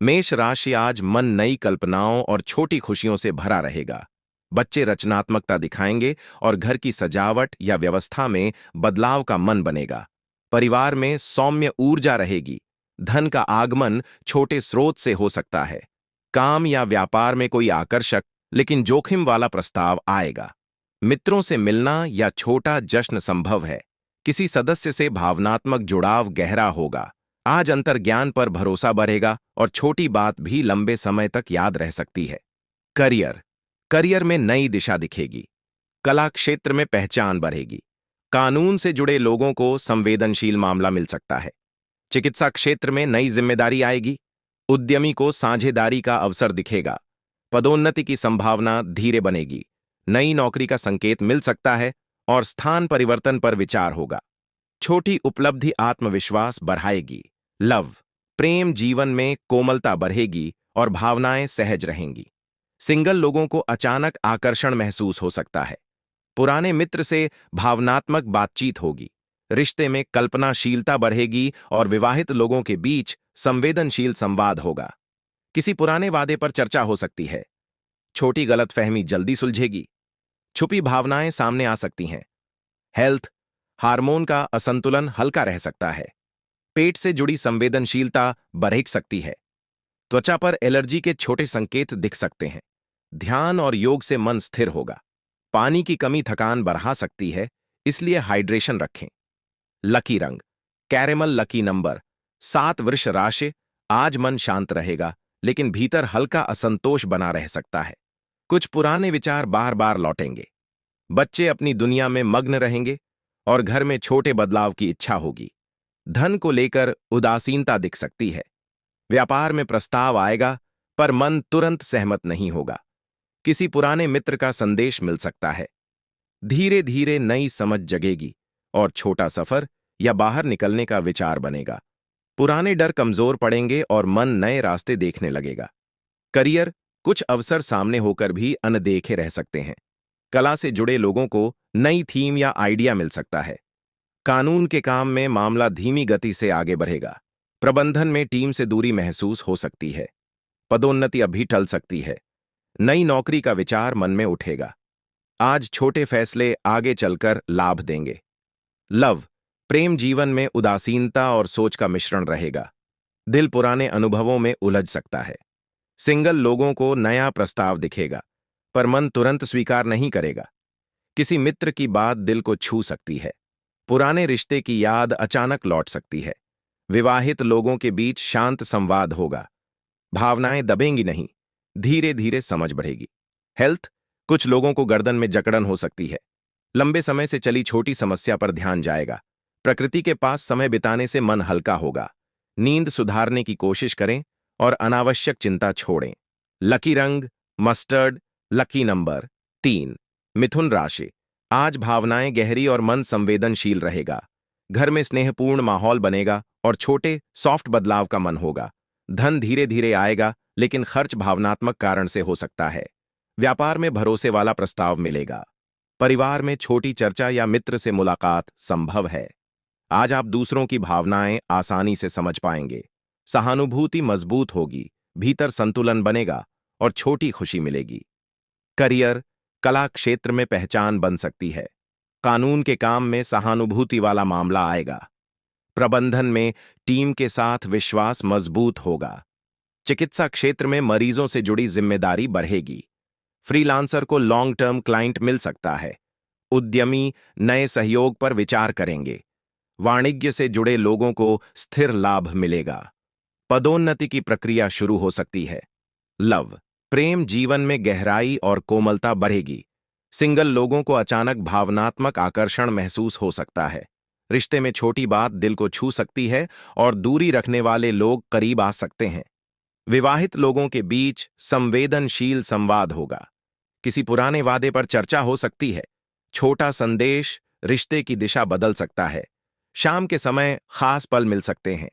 मेष राशि आज मन नई कल्पनाओं और छोटी खुशियों से भरा रहेगा। बच्चे रचनात्मकता दिखाएंगे और घर की सजावट या व्यवस्था में बदलाव का मन बनेगा। परिवार में सौम्य ऊर्जा रहेगी। धन का आगमन छोटे स्रोत से हो सकता है। काम या व्यापार में कोई आकर्षक लेकिन जोखिम वाला प्रस्ताव आएगा। मित्रों से मिलना या छोटा जश्न संभव है। किसी सदस्य से भावनात्मक जुड़ाव गहरा होगा। आज अंतर्ज्ञान पर भरोसा बढ़ेगा और छोटी बात भी लंबे समय तक याद रह सकती है। करियर करियर में नई दिशा दिखेगी। कला क्षेत्र में पहचान बढ़ेगी। कानून से जुड़े लोगों को संवेदनशील मामला मिल सकता है। चिकित्सा क्षेत्र में नई जिम्मेदारी आएगी। उद्यमी को साझेदारी का अवसर दिखेगा। पदोन्नति की संभावना धीरे बनेगी। नई नौकरी का संकेत मिल सकता है और स्थान परिवर्तन पर विचार होगा। छोटी उपलब्धि आत्मविश्वास बढ़ाएगी। लव प्रेम जीवन में कोमलता बढ़ेगी और भावनाएं सहज रहेंगी। सिंगल लोगों को अचानक आकर्षण महसूस हो सकता है। पुराने मित्र से भावनात्मक बातचीत होगी। रिश्ते में कल्पनाशीलता बढ़ेगी और विवाहित लोगों के बीच संवेदनशील संवाद होगा। किसी पुराने वादे पर चर्चा हो सकती है। छोटी गलतफहमी जल्दी सुलझेगी। छुपी भावनाएं सामने आ सकती हैं। हेल्थ हार्मोन का असंतुलन हल्का रह सकता है। पेट से जुड़ी संवेदनशीलता बढ़ सकती है। त्वचा पर एलर्जी के छोटे संकेत दिख सकते हैं। ध्यान और योग से मन स्थिर होगा। पानी की कमी थकान बढ़ा सकती है, इसलिए हाइड्रेशन रखें। लकी रंग कैरेमल। Lucky number 7। वृष राशि आज मन शांत रहेगा, लेकिन भीतर हल्का असंतोष बना रह सकता है। कुछ पुराने विचार बार बार लौटेंगे। बच्चे अपनी दुनिया में मग्न रहेंगे और घर में छोटे बदलाव की इच्छा होगी। धन को लेकर उदासीनता दिख सकती है। व्यापार में प्रस्ताव आएगा, पर मन तुरंत सहमत नहीं होगा। किसी पुराने मित्र का संदेश मिल सकता है। धीरे धीरे नई समझ जगेगी और छोटा सफर या बाहर निकलने का विचार बनेगा। पुराने डर कमजोर पड़ेंगे और मन नए रास्ते देखने लगेगा। करियर कुछ अवसर सामने होकर भी अनदेखे रह सकते हैं। कला से जुड़े लोगों को नई थीम या आइडिया मिल सकता है। कानून के काम में मामला धीमी गति से आगे बढ़ेगा। प्रबंधन में टीम से दूरी महसूस हो सकती है। पदोन्नति अभी टल सकती है। नई नौकरी का विचार मन में उठेगा। आज छोटे फैसले आगे चलकर लाभ देंगे। लव प्रेम जीवन में उदासीनता और सोच का मिश्रण रहेगा। दिल पुराने अनुभवों में उलझ सकता है। सिंगल लोगों को नया प्रस्ताव दिखेगा, पर मन तुरंत स्वीकार नहीं करेगा। किसी मित्र की बात दिल को छू सकती है। पुराने रिश्ते की याद अचानक लौट सकती है। विवाहित लोगों के बीच शांत संवाद होगा। भावनाएं दबेंगी नहीं, धीरे धीरे समझ बढ़ेगी। हेल्थ कुछ लोगों को गर्दन में जकड़न हो सकती है। लंबे समय से चली छोटी समस्या पर ध्यान जाएगा। प्रकृति के पास समय बिताने से मन हल्का होगा। नींद सुधारने की कोशिश करें और अनावश्यक चिंता छोड़ें। लकी रंग मस्टर्ड। Lucky number 3। मिथुन राशि आज भावनाएं गहरी और मन संवेदनशील रहेगा। घर में स्नेहपूर्ण माहौल बनेगा और छोटे सॉफ्ट बदलाव का मन होगा। धन धीरे धीरे आएगा, लेकिन खर्च भावनात्मक कारण से हो सकता है। व्यापार में भरोसे वाला प्रस्ताव मिलेगा। परिवार में छोटी चर्चा या मित्र से मुलाकात संभव है। आज आप दूसरों की भावनाएं आसानी से समझ पाएंगे। सहानुभूति मजबूत होगी। भीतर संतुलन बनेगा और छोटी खुशी मिलेगी। करियर कला क्षेत्र में पहचान बन सकती है। कानून के काम में सहानुभूति वाला मामला आएगा। प्रबंधन में टीम के साथ विश्वास मजबूत होगा। चिकित्सा क्षेत्र में मरीजों से जुड़ी जिम्मेदारी बढ़ेगी। फ्रीलांसर को लॉन्ग टर्म क्लाइंट मिल सकता है। उद्यमी नए सहयोग पर विचार करेंगे। वाणिज्य से जुड़े लोगों को स्थिर लाभ मिलेगा। पदोन्नति की प्रक्रिया शुरू हो सकती है। लव प्रेम जीवन में गहराई और कोमलता बढ़ेगी। सिंगल लोगों को अचानक भावनात्मक आकर्षण महसूस हो सकता है। रिश्ते में छोटी बात दिल को छू सकती है और दूरी रखने वाले लोग करीब आ सकते हैं। विवाहित लोगों के बीच संवेदनशील संवाद होगा। किसी पुराने वादे पर चर्चा हो सकती है। छोटा संदेश रिश्ते की दिशा बदल सकता है। शाम के समय खास पल मिल सकते हैं।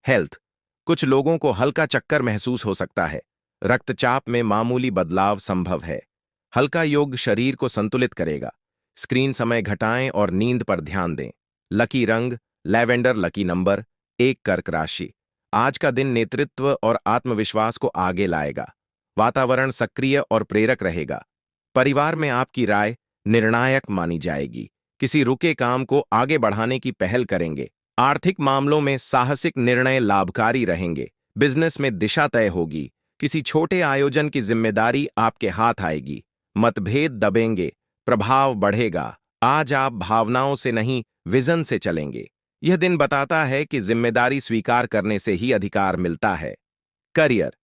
हेल्थ कुछ लोगों को हल्का चक्कर महसूस हो सकता है। रक्तचाप में मामूली बदलाव संभव है। हल्का योग शरीर को संतुलित करेगा। स्क्रीन समय घटाएं और नींद पर ध्यान दें। लकी रंग लैवेंडर। Lucky number 1। कर्क राशि आज का दिन नेतृत्व और आत्मविश्वास को आगे लाएगा। वातावरण सक्रिय और प्रेरक रहेगा। परिवार में आपकी राय निर्णायक मानी जाएगी। किसी रुके काम को आगे बढ़ाने की पहल करेंगे। आर्थिक मामलों में साहसिक निर्णय लाभकारी रहेंगे। बिजनेस में दिशा तय होगी। किसी छोटे आयोजन की जिम्मेदारी आपके हाथ आएगी। मतभेद दबेंगे, प्रभाव बढ़ेगा। आज आप भावनाओं से नहीं, विजन से चलेंगे। यह दिन बताता है कि जिम्मेदारी स्वीकार करने से ही अधिकार मिलता है। करियर,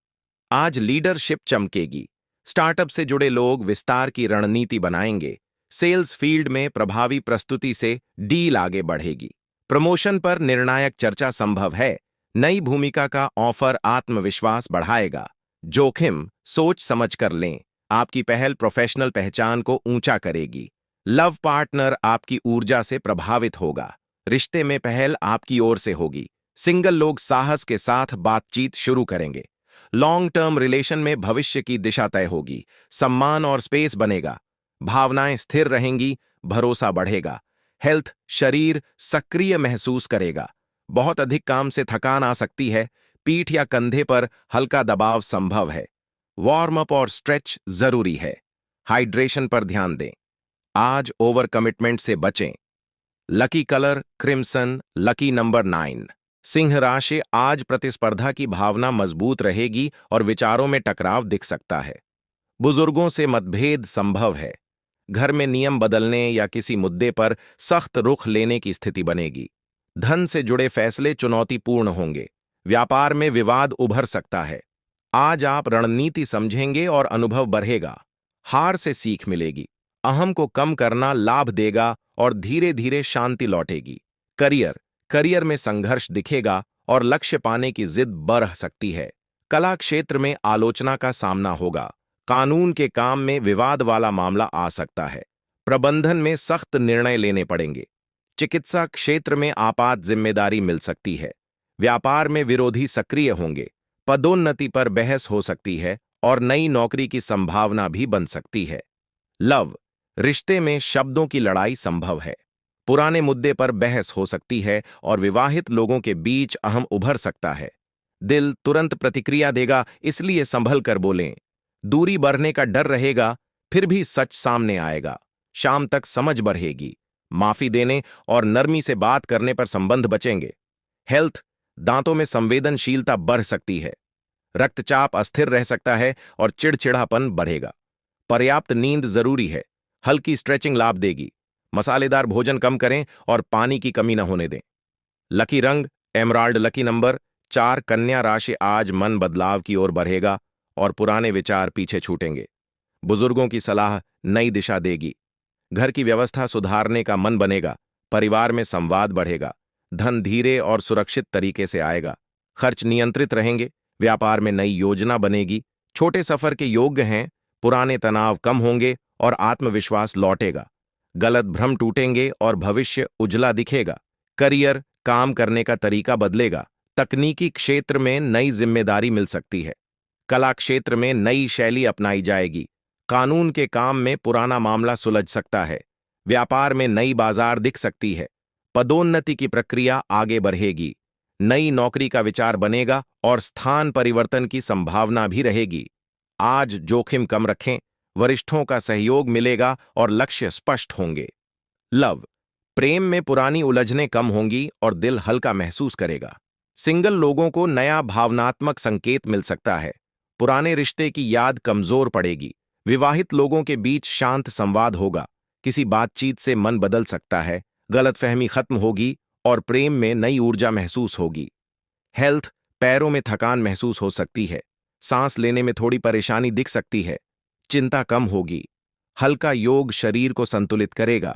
आज लीडरशिप चमकेगी। स्टार्टअप से जुड़े लोग विस्तार की रणनीति बनाएंगे। सेल्स फील्ड में प्रभावी प्रस्तुति से डील आगे बढ़ेगी। प्रमोशन पर निर्णायक चर्चा संभव है। नई भूमिका का ऑफर आत्मविश्वास बढ़ाएगा। जोखिम सोच समझ कर लें। आपकी पहल प्रोफेशनल पहचान को ऊंचा करेगी। लव पार्टनर आपकी ऊर्जा से प्रभावित होगा। रिश्ते में पहल आपकी ओर से होगी। सिंगल लोग साहस के साथ बातचीत शुरू करेंगे। लॉन्ग टर्म रिलेशन में भविष्य की दिशा तय होगी। सम्मान और स्पेस बनेगा। भावनाएं स्थिर रहेंगी, भरोसा बढ़ेगा। हेल्थ, शरीर सक्रिय महसूस करेगा। बहुत अधिक काम से थकान आ सकती है। पीठ या कंधे पर हल्का दबाव संभव है। वार्म अप और स्ट्रेच जरूरी है। हाइड्रेशन पर ध्यान दें। आज ओवर कमिटमेंट से बचें। Lucky colour crimson, lucky number 9। Singh राशि, आज प्रतिस्पर्धा की भावना मजबूत रहेगी और विचारों में टकराव दिख सकता है। बुजुर्गों से मतभेद संभव है। घर में नियम बदलने या किसी मुद्दे पर सख्त रुख लेने की स्थिति बनेगी। धन से जुड़े फैसले चुनौतीपूर्ण होंगे। व्यापार में विवाद उभर सकता है। आज आप रणनीति समझेंगे और अनुभव बढ़ेगा। हार से सीख मिलेगी। अहम को कम करना लाभ देगा और धीरे धीरे शांति लौटेगी। करियर में संघर्ष दिखेगा और लक्ष्य पाने की जिद बढ़ सकती है। कला क्षेत्र में आलोचना का सामना होगा। कानून के काम में विवाद वाला मामला आ सकता है। प्रबंधन में सख्त निर्णय लेने पड़ेंगे। चिकित्सा क्षेत्र में आपात जिम्मेदारी मिल सकती है। व्यापार में विरोधी सक्रिय होंगे। पदोन्नति पर बहस हो सकती है और नई नौकरी की संभावना भी बन सकती है। लव, रिश्ते में शब्दों की लड़ाई संभव है। पुराने मुद्दे पर बहस हो सकती है और विवाहित लोगों के बीच अहम उभर सकता है। दिल तुरंत प्रतिक्रिया देगा, इसलिए संभल कर बोलें। दूरी बढ़ने का डर रहेगा, फिर भी सच सामने आएगा। शाम तक समझ बढ़ेगी। माफी देने और नरमी से बात करने पर संबंध बचेंगे। हेल्थ, दांतों में संवेदनशीलता बढ़ सकती है। रक्तचाप अस्थिर रह सकता है और चिड़चिड़ापन बढ़ेगा। पर्याप्त नींद जरूरी है। हल्की स्ट्रेचिंग लाभ देगी। मसालेदार भोजन कम करें और पानी की कमी न होने दें। लकी रंग एमराल्ड, लकी नंबर 4। कन्या राशि, आज मन बदलाव की ओर बढ़ेगा और पुराने विचार पीछे छूटेंगे। बुजुर्गों की सलाह नई दिशा देगी। घर की व्यवस्था सुधारने का मन बनेगा। परिवार में संवाद बढ़ेगा। धन धीरे और सुरक्षित तरीके से आएगा। खर्च नियंत्रित रहेंगे। व्यापार में नई योजना बनेगी। छोटे सफर के योग्य हैं। पुराने तनाव कम होंगे और आत्मविश्वास लौटेगा। गलत भ्रम टूटेंगे और भविष्य उजला दिखेगा। करियर, काम करने का तरीका बदलेगा। तकनीकी क्षेत्र में नई जिम्मेदारी मिल सकती है। कला क्षेत्र में नई शैली अपनाई जाएगी। कानून के काम में पुराना मामला सुलझ सकता है। व्यापार में नई बाजार दिख सकती है। पदोन्नति की प्रक्रिया आगे बढ़ेगी। नई नौकरी का विचार बनेगा और स्थान परिवर्तन की संभावना भी रहेगी। आज जोखिम कम रखें। वरिष्ठों का सहयोग मिलेगा और लक्ष्य स्पष्ट होंगे। लव, प्रेम में पुरानी उलझनें कम होंगी और दिल हल्का महसूस करेगा। सिंगल लोगों को नया भावनात्मक संकेत मिल सकता है। पुराने रिश्ते की याद कमजोर पड़ेगी। विवाहित लोगों के बीच शांत संवाद होगा। किसी बातचीत से मन बदल सकता है। गलतफहमी खत्म होगी और प्रेम में नई ऊर्जा महसूस होगी। हेल्थ, पैरों में थकान महसूस हो सकती है। सांस लेने में थोड़ी परेशानी दिख सकती है। चिंता कम होगी। हल्का योग शरीर को संतुलित करेगा।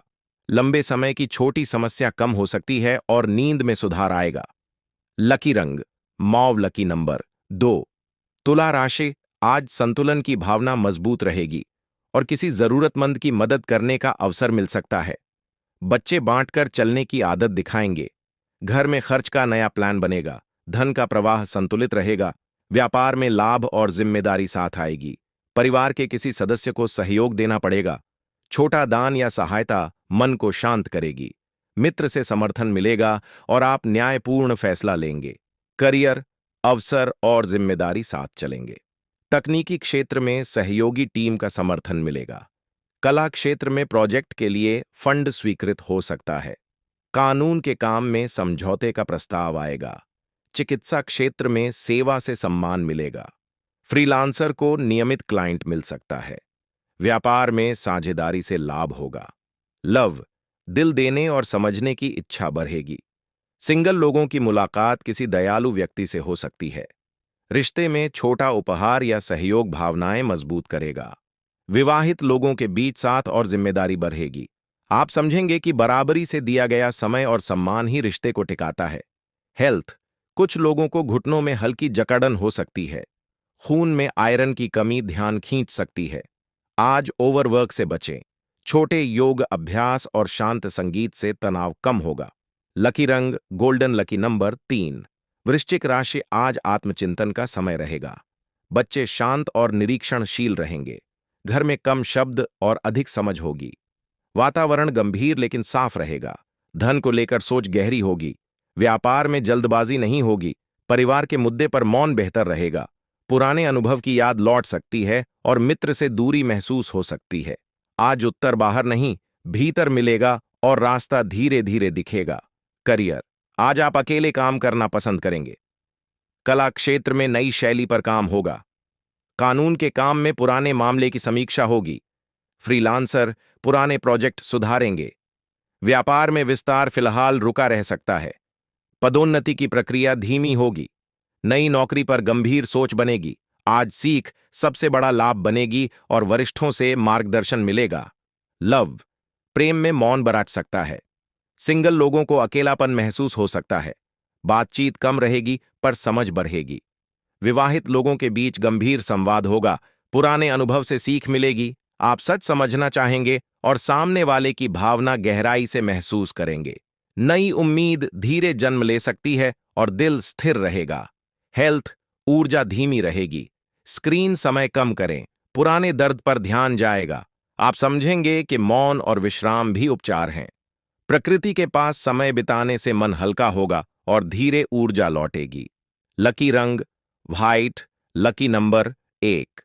लंबे समय की छोटी समस्या कम हो सकती है और नींद में सुधार आएगा। लकी रंग मौव, लकी नंबर 2। तुला राशि, आज संतुलन की भावना मजबूत रहेगी और किसी जरूरतमंद की मदद करने का अवसर मिल सकता है। बच्चे बांटकर चलने की आदत दिखाएंगे। घर में खर्च का नया प्लान बनेगा। धन का प्रवाह संतुलित रहेगा। व्यापार में लाभ और जिम्मेदारी साथ आएगी। परिवार के किसी सदस्य को सहयोग देना पड़ेगा। छोटा दान या सहायता मन को शांत करेगी। मित्र से समर्थन मिलेगा और आप न्यायपूर्ण फैसला लेंगे। करियर, अवसर और जिम्मेदारी साथ चलेंगे। तकनीकी क्षेत्र में सहयोगी टीम का समर्थन मिलेगा। कला क्षेत्र में प्रोजेक्ट के लिए फंड स्वीकृत हो सकता है। कानून के काम में समझौते का प्रस्ताव आएगा। चिकित्सा क्षेत्र में सेवा से सम्मान मिलेगा। फ्रीलांसर को नियमित क्लाइंट मिल सकता है। व्यापार में साझेदारी से लाभ होगा। लव, दिल देने और समझने की इच्छा बढ़ेगी। सिंगल लोगों की मुलाकात किसी दयालु व्यक्ति से हो सकती है। रिश्ते में छोटा उपहार या सहयोग भावनाएं मजबूत करेगा। विवाहित लोगों के बीच साथ और जिम्मेदारी बढ़ेगी। आप समझेंगे कि बराबरी से दिया गया समय और सम्मान ही रिश्ते को टिकाता है। हेल्थ, कुछ लोगों को घुटनों में हल्की जकड़न हो सकती है। खून में आयरन की कमी ध्यान खींच सकती है। आज ओवरवर्क से बचें। छोटे योग अभ्यास और शांत संगीत से तनाव कम होगा। लकी रंग गोल्डन, लकी नंबर 3। वृश्चिक राशि, आज आत्मचिंतन का समय रहेगा। बच्चे शांत और निरीक्षणशील रहेंगे। घर में कम शब्द और अधिक समझ होगी। वातावरण गंभीर लेकिन साफ रहेगा। धन को लेकर सोच गहरी होगी। व्यापार में जल्दबाजी नहीं होगी। परिवार के मुद्दे पर मौन बेहतर रहेगा। पुराने अनुभव की याद लौट सकती है और मित्र से दूरी महसूस हो सकती है। आज उत्तर बाहर नहीं, भीतर मिलेगा और रास्ता धीरे धीरे दिखेगा। करियर, आज आप अकेले काम करना पसंद करेंगे। कला क्षेत्र में नई शैली पर काम होगा। कानून के काम में पुराने मामले की समीक्षा होगी। फ्रीलांसर पुराने प्रोजेक्ट सुधारेंगे। व्यापार में विस्तार फिलहाल रुका रह सकता है। पदोन्नति की प्रक्रिया धीमी होगी। नई नौकरी पर गंभीर सोच बनेगी। आज सीख सबसे बड़ा लाभ बनेगी और वरिष्ठों से मार्गदर्शन मिलेगा। लव, प्रेम में मौन बरत सकता है। सिंगल लोगों को अकेलापन महसूस हो सकता है। बातचीत कम रहेगी पर समझ बढ़ेगी। विवाहित लोगों के बीच गंभीर संवाद होगा। पुराने अनुभव से सीख मिलेगी। आप सच समझना चाहेंगे और सामने वाले की भावना गहराई से महसूस करेंगे। नई उम्मीद धीरे जन्म ले सकती है और दिल स्थिर रहेगा। हेल्थ, ऊर्जा धीमी रहेगी। स्क्रीन समय कम करें। पुराने दर्द पर ध्यान जाएगा। आप समझेंगे कि मौन और विश्राम भी उपचार हैं। प्रकृति के पास समय बिताने से मन हल्का होगा और धीरे ऊर्जा लौटेगी। लकी रंग व्हाइट, लकी नंबर 1।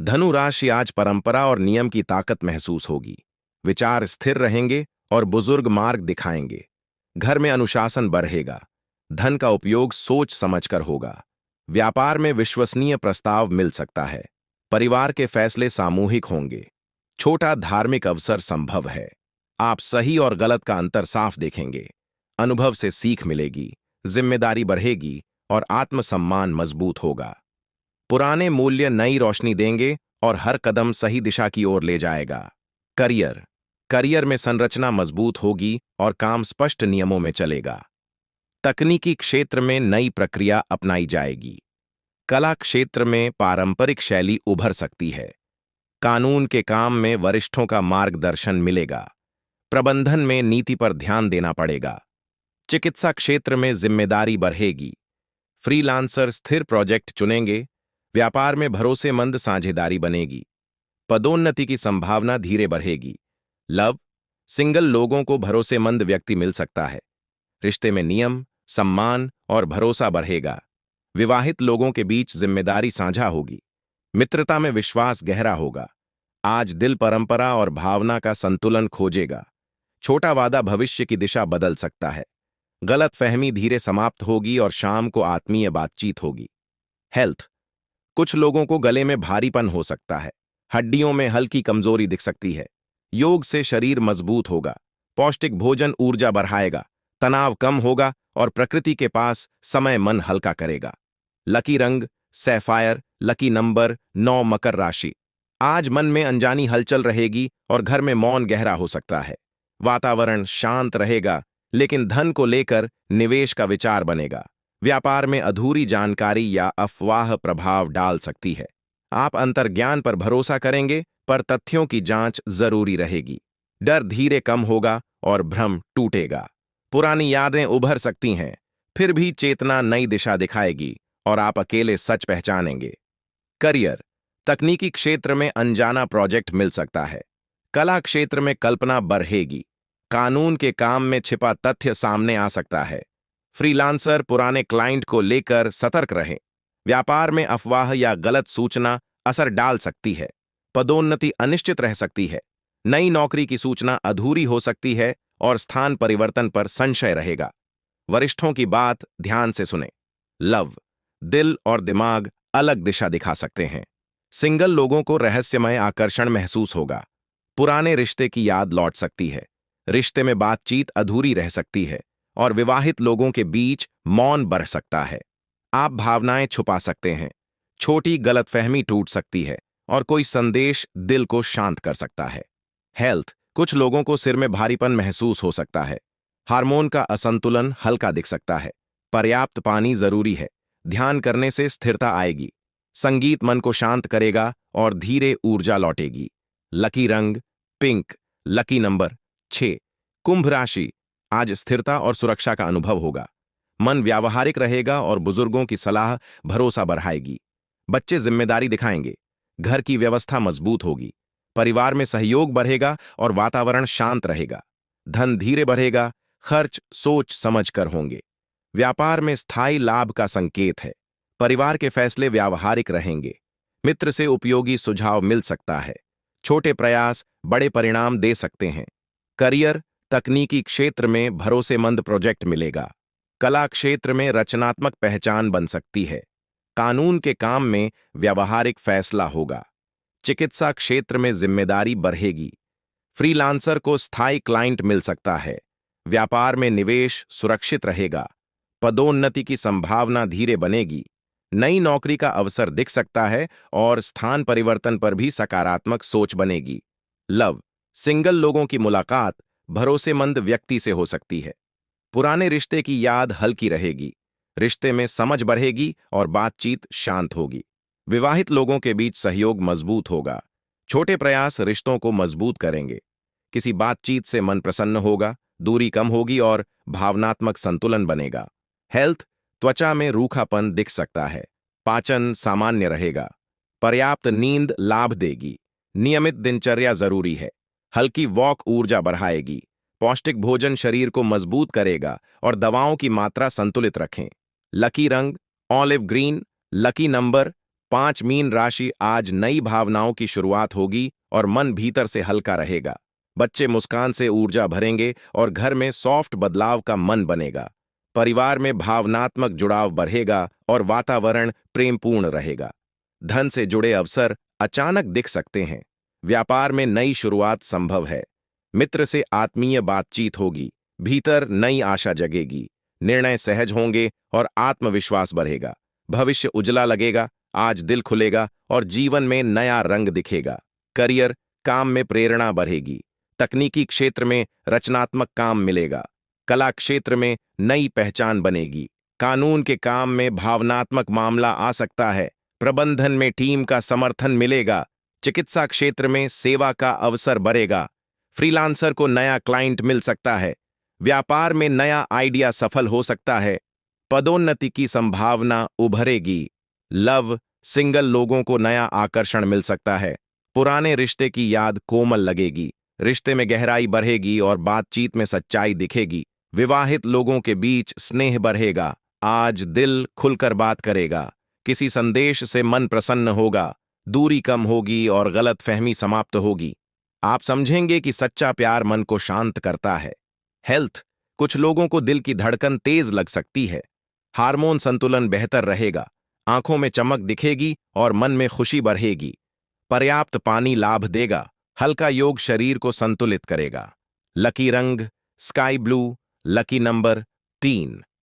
धनु राशि, आज परंपरा और नियम की ताकत महसूस होगी। विचार स्थिर रहेंगे और बुजुर्ग मार्ग दिखाएंगे। घर में अनुशासन बढ़ेगा। धन का उपयोग सोच समझकर होगा। व्यापार में विश्वसनीय प्रस्ताव मिल सकता है। परिवार के फैसले सामूहिक होंगे। छोटा धार्मिक अवसर संभव है। आप सही और गलत का अंतर साफ देखेंगे। अनुभव से सीख मिलेगी। जिम्मेदारी बढ़ेगी और आत्मसम्मान मजबूत होगा। पुराने मूल्य नई रोशनी देंगे और हर कदम सही दिशा की ओर ले जाएगा। करियर, करियर में संरचना मजबूत होगी और काम स्पष्ट नियमों में चलेगा। तकनीकी क्षेत्र में नई प्रक्रिया अपनाई जाएगी। कला क्षेत्र में पारंपरिक शैली उभर सकती है। कानून के काम में वरिष्ठों का मार्गदर्शन मिलेगा। प्रबंधन में नीति पर ध्यान देना पड़ेगा। चिकित्सा क्षेत्र में जिम्मेदारी बढ़ेगी। फ्रीलांसर स्थिर प्रोजेक्ट चुनेंगे। व्यापार में भरोसेमंद साझेदारी बनेगी। पदोन्नति की संभावना धीरे बढ़ेगी। लव, सिंगल लोगों को भरोसेमंद व्यक्ति मिल सकता है। रिश्ते में नियम, सम्मान और भरोसा बढ़ेगा। विवाहित लोगों के बीच जिम्मेदारी साझा होगी। मित्रता में विश्वास गहरा होगा। आज दिल परंपरा और भावना का संतुलन खोजेगा। छोटा वादा भविष्य की दिशा बदल सकता है। गलत फहमी धीरे समाप्त होगी और शाम को आत्मीय बातचीत होगी। हेल्थ, कुछ लोगों को गले में भारीपन हो सकता है। हड्डियों में हल्की कमजोरी दिख सकती है। योग से शरीर मजबूत होगा। पौष्टिक भोजन ऊर्जा बढ़ाएगा। तनाव कम होगा और प्रकृति के पास समय मन हल्का करेगा। लकी रंग सैफायर, लकी नंबर 9, मकर राशि, आज मन में अनजानी हलचल रहेगी और घर में मौन गहरा हो सकता है। वातावरण शांत रहेगा लेकिन धन को लेकर निवेश का विचार बनेगा। व्यापार में अधूरी जानकारी या अफवाह प्रभाव डाल सकती है। आप अंतर्ज्ञान पर भरोसा करेंगे पर तथ्यों की जांच जरूरी रहेगी। डर धीरे कम होगा और भ्रम टूटेगा। पुरानी यादें उभर सकती हैं, फिर भी चेतना नई दिशा दिखाएगी और आप अकेले सच पहचानेंगे। करियर, तकनीकी क्षेत्र में अनजाना प्रोजेक्ट मिल सकता है। कला क्षेत्र में कल्पना बढ़ेगी। कानून के काम में छिपा तथ्य सामने आ सकता है। फ्रीलांसर पुराने क्लाइंट को लेकर सतर्क रहें। व्यापार में अफवाह या गलत सूचना असर डाल सकती है। पदोन्नति अनिश्चित रह सकती है। नई नौकरी की सूचना अधूरी हो सकती है और स्थान परिवर्तन पर संशय रहेगा। वरिष्ठों की बात ध्यान से सुने। लव, दिल और दिमाग अलग दिशा दिखा सकते हैं। सिंगल लोगों को रहस्यमय आकर्षण महसूस होगा। पुराने रिश्ते की याद लौट सकती है। रिश्ते में बातचीत अधूरी रह सकती है और विवाहित लोगों के बीच मौन बढ़ सकता है। आप भावनाएं छुपा सकते हैं। छोटी गलतफहमी टूट सकती है और कोई संदेश दिल को शांत कर सकता है। हेल्थ, कुछ लोगों को सिर में भारीपन महसूस हो सकता है। हार्मोन का असंतुलन हल्का दिख सकता है। पर्याप्त पानी जरूरी है। ध्यान करने से स्थिरता आएगी। संगीत मन को शांत करेगा और धीरे ऊर्जा लौटेगी। लकी रंग पिंक। Lucky number 6। कुंभ राशि, आज स्थिरता और सुरक्षा का अनुभव होगा। मन व्यावहारिक रहेगा और बुजुर्गों की सलाह भरोसा बढ़ाएगी। बच्चे जिम्मेदारी दिखाएंगे। घर की व्यवस्था मजबूत होगी। परिवार में सहयोग बढ़ेगा और वातावरण शांत रहेगा। धन धीरे बढ़ेगा। खर्च सोच समझ कर होंगे। व्यापार में स्थायी लाभ का संकेत है। परिवार के फैसले व्यावहारिक रहेंगे। मित्र से उपयोगी सुझाव मिल सकता है। छोटे प्रयास बड़े परिणाम दे सकते हैं। करियर, तकनीकी क्षेत्र में भरोसेमंद प्रोजेक्ट मिलेगा। कला क्षेत्र में रचनात्मक पहचान बन सकती है। कानून के काम में व्यावहारिक फैसला होगा। चिकित्सा क्षेत्र में जिम्मेदारी बढ़ेगी। फ्रीलांसर को स्थायी क्लाइंट मिल सकता है। व्यापार में निवेश सुरक्षित रहेगा। पदोन्नति की संभावना धीरे बनेगी। नई नौकरी का अवसर दिख सकता है और स्थान परिवर्तन पर भी सकारात्मक सोच बनेगी। लव, सिंगल लोगों की मुलाकात भरोसेमंद व्यक्ति से हो सकती है। पुराने रिश्ते की याद हल्की रहेगी। रिश्ते में समझ बढ़ेगी और बातचीत शांत होगी। विवाहित लोगों के बीच सहयोग मजबूत होगा। छोटे प्रयास रिश्तों को मजबूत करेंगे। किसी बातचीत से मन प्रसन्न होगा। दूरी कम होगी और भावनात्मक संतुलन बनेगा। हेल्थ, त्वचा में रूखापन दिख सकता है। पाचन सामान्य रहेगा। पर्याप्त नींद लाभ देगी। नियमित दिनचर्या जरूरी है। हल्की वॉक ऊर्जा बढ़ाएगी। पौष्टिक भोजन शरीर को मजबूत करेगा और दवाओं की मात्रा संतुलित रखें। लकी रंग olive green. Lucky number 5। Mean राशि, आज नई भावनाओं की शुरुआत होगी और मन भीतर से हल्का रहेगा। बच्चे मुस्कान से ऊर्जा भरेंगे और घर में सॉफ्ट बदलाव का मन बनेगा। परिवार में भावनात्मक जुड़ाव बढ़ेगा और वातावरण प्रेमपूर्ण रहेगा। धन से जुड़े अवसर अचानक दिख सकते हैं। व्यापार में नई शुरुआत संभव है। मित्र से आत्मीय बातचीत होगी। भीतर नई आशा जगेगी। निर्णय सहज होंगे और आत्मविश्वास बढ़ेगा। भविष्य उजला लगेगा। आज दिल खुलेगा और जीवन में नया रंग दिखेगा। करियर, काम में प्रेरणा बढ़ेगी। तकनीकी क्षेत्र में रचनात्मक काम मिलेगा। कला क्षेत्र में नई पहचान बनेगी। कानून के काम में भावनात्मक मामला आ सकता है। प्रबंधन में टीम का समर्थन मिलेगा। चिकित्सा क्षेत्र में सेवा का अवसर बढ़ेगा। फ्रीलांसर को नया क्लाइंट मिल सकता है। व्यापार में नया आइडिया सफल हो सकता है। पदोन्नति की संभावना उभरेगी। लव, सिंगल लोगों को नया आकर्षण मिल सकता है। पुराने रिश्ते की याद कोमल लगेगी। रिश्ते में गहराई बढ़ेगी और बातचीत में सच्चाई दिखेगी। विवाहित लोगों के बीच स्नेह बढ़ेगा। आज दिल खुलकर बात करेगा। किसी संदेश से मन प्रसन्न होगा। दूरी कम होगी और गलतफहमी समाप्त होगी। आप समझेंगे कि सच्चा प्यार मन को शांत करता है। हेल्थ, कुछ लोगों को दिल की धड़कन तेज लग सकती है। हार्मोन संतुलन बेहतर रहेगा। आंखों में चमक दिखेगी और मन में खुशी बढ़ेगी। पर्याप्त पानी लाभ देगा। हल्का योग शरीर को संतुलित करेगा। लकी रंग स्काई ब्लू। Lucky number 3।